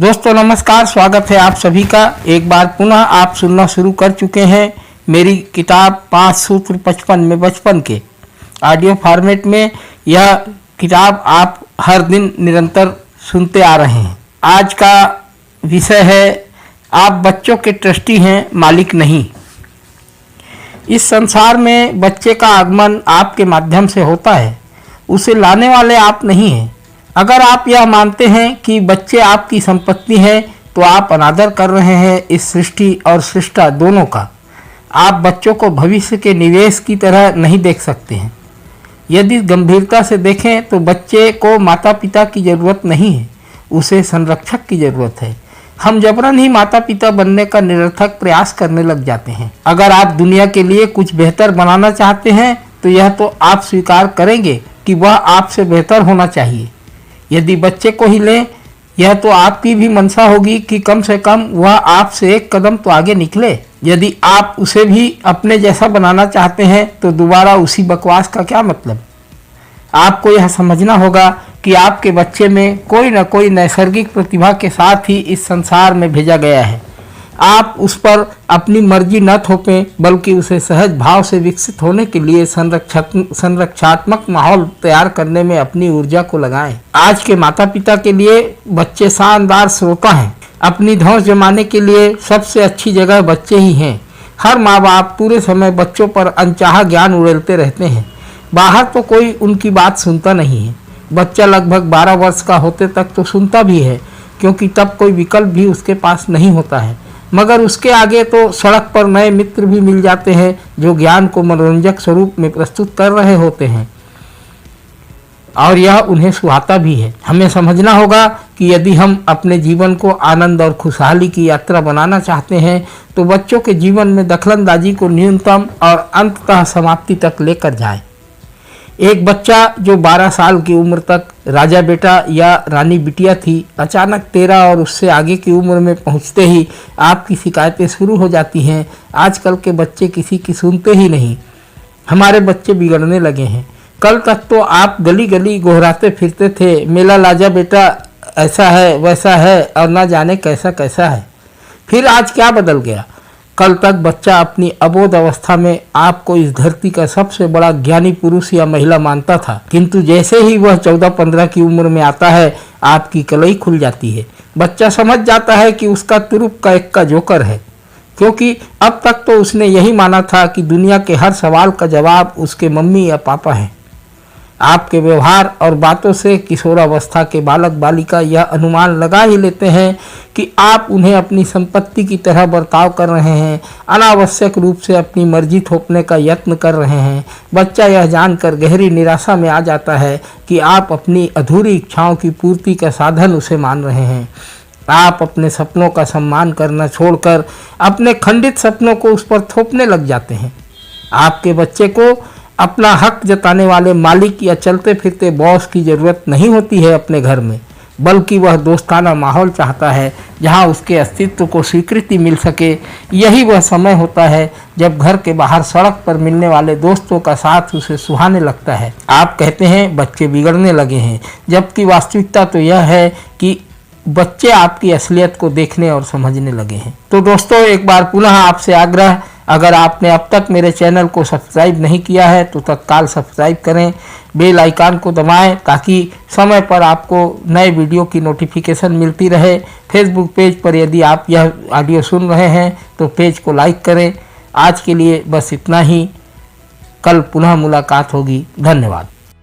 दोस्तों नमस्कार, स्वागत है आप सभी का। एक बार पुनः आप सुनना शुरू कर चुके हैं मेरी किताब 5 सूत्र 55 में बचपन के ऑडियो फॉर्मेट में। यह किताब आप हर दिन निरंतर सुनते आ रहे हैं। आज का विषय है, आप बच्चों के ट्रस्टी हैं, मालिक नहीं। इस संसार में बच्चे का आगमन आपके माध्यम से होता है, उसे लाने वाले आप नहीं हैं। अगर आप यह मानते हैं कि बच्चे आपकी संपत्ति हैं, तो आप अनादर कर रहे हैं इस सृष्टि और सृष्टा दोनों का। आप बच्चों को भविष्य के निवेश की तरह नहीं देख सकते हैं। यदि गंभीरता से देखें तो बच्चे को माता पिता की ज़रूरत नहीं है, उसे संरक्षक की ज़रूरत है। हम जबरन ही माता पिता बनने का निरर्थक प्रयास करने लग जाते हैं। अगर आप दुनिया के लिए कुछ बेहतर बनाना चाहते हैं तो यह तो आप स्वीकार करेंगे कि वह आपसे बेहतर होना चाहिए। यदि बच्चे को ही लें, यह तो आपकी भी मंशा होगी कि कम से कम वह आपसे एक कदम तो आगे निकले। यदि आप उसे भी अपने जैसा बनाना चाहते हैं तो दोबारा उसी बकवास का क्या मतलब। आपको यह समझना होगा कि आपके बच्चे में कोई न कोई नैसर्गिक प्रतिभा के साथ ही इस संसार में भेजा गया है। आप उस पर अपनी मर्जी न थोपें, बल्कि उसे सहज भाव से विकसित होने के लिए संरक्षात्मक माहौल तैयार करने में अपनी ऊर्जा को लगाएं। आज के माता पिता के लिए बच्चे शानदार श्रोता हैं। अपनी धौंस जमाने के लिए सबसे अच्छी जगह बच्चे ही हैं। हर माँ बाप पूरे समय बच्चों पर अनचाहा ज्ञान उड़ेलते रहते हैं। बाहर तो कोई उनकी बात सुनता नहीं है। बच्चा लगभग 12 वर्ष का होते तक तो सुनता भी है, क्योंकि तब कोई विकल्प भी उसके पास नहीं होता है। मगर उसके आगे तो सड़क पर नए मित्र भी मिल जाते हैं जो ज्ञान को मनोरंजक स्वरूप में प्रस्तुत कर रहे होते हैं, और यह उन्हें सुहाता भी है। हमें समझना होगा कि यदि हम अपने जीवन को आनंद और खुशहाली की यात्रा बनाना चाहते हैं तो बच्चों के जीवन में दखलंदाजी को न्यूनतम और अंततः समाप्ति तक लेकर जाएं। एक बच्चा जो 12 साल की उम्र तक राजा बेटा या रानी बिटिया थी, अचानक 13 और उससे आगे की उम्र में पहुंचते ही आपकी शिकायतें शुरू हो जाती हैं। आजकल के बच्चे किसी की सुनते ही नहीं। हमारे बच्चे बिगड़ने लगे हैं। कल तक तो आप गली गली गोहराते फिरते थे, मेला लाजा बेटा ऐसा है वैसा है और ना जाने कैसा कैसा है। फिर आज क्या बदल गया? कल तक बच्चा अपनी अबोध अवस्था में आपको इस धरती का सबसे बड़ा ज्ञानी पुरुष या महिला मानता था, किंतु जैसे ही वह 14-15 की उम्र में आता है, आपकी कलई खुल जाती है। बच्चा समझ जाता है कि उसका तुरुप का एक का जोकर है, क्योंकि अब तक तो उसने यही माना था कि दुनिया के हर सवाल का जवाब उसके मम्मी या पापा हैं। आपके व्यवहार और बातों से किशोरावस्था के बालक बालिका यह अनुमान लगा ही लेते हैं कि आप उन्हें अपनी संपत्ति की तरह बर्ताव कर रहे हैं, अनावश्यक रूप से अपनी मर्जी थोपने का यत्न कर रहे हैं। बच्चा यह जानकर गहरी निराशा में आ जाता है कि आप अपनी अधूरी इच्छाओं की पूर्ति का साधन उसे मान रहे हैं। आप अपने सपनों का सम्मान करना छोड़कर अपने खंडित सपनों को उस पर थोपने लग जाते हैं। आपके बच्चे को अपना हक जताने वाले मालिक या चलते फिरते बॉस की ज़रूरत नहीं होती है अपने घर में, बल्कि वह दोस्ताना माहौल चाहता है जहां उसके अस्तित्व को स्वीकृति मिल सके। यही वह समय होता है जब घर के बाहर सड़क पर मिलने वाले दोस्तों का साथ उसे सुहाने लगता है। आप कहते हैं बच्चे बिगड़ने लगे हैं, जबकि वास्तविकता तो यह है कि बच्चे आपकी असलियत को देखने और समझने लगे हैं। तो दोस्तों, एक बार पुनः आपसे आग्रह, अगर आपने अब तक मेरे चैनल को सब्सक्राइब नहीं किया है तो तत्काल सब्सक्राइब करें, बेल आइकन को दबाएं ताकि समय पर आपको नए वीडियो की नोटिफिकेशन मिलती रहे। फेसबुक पेज पर यदि आप यह ऑडियो सुन रहे हैं तो पेज को लाइक करें। आज के लिए बस इतना ही। कल पुनः मुलाकात होगी। धन्यवाद।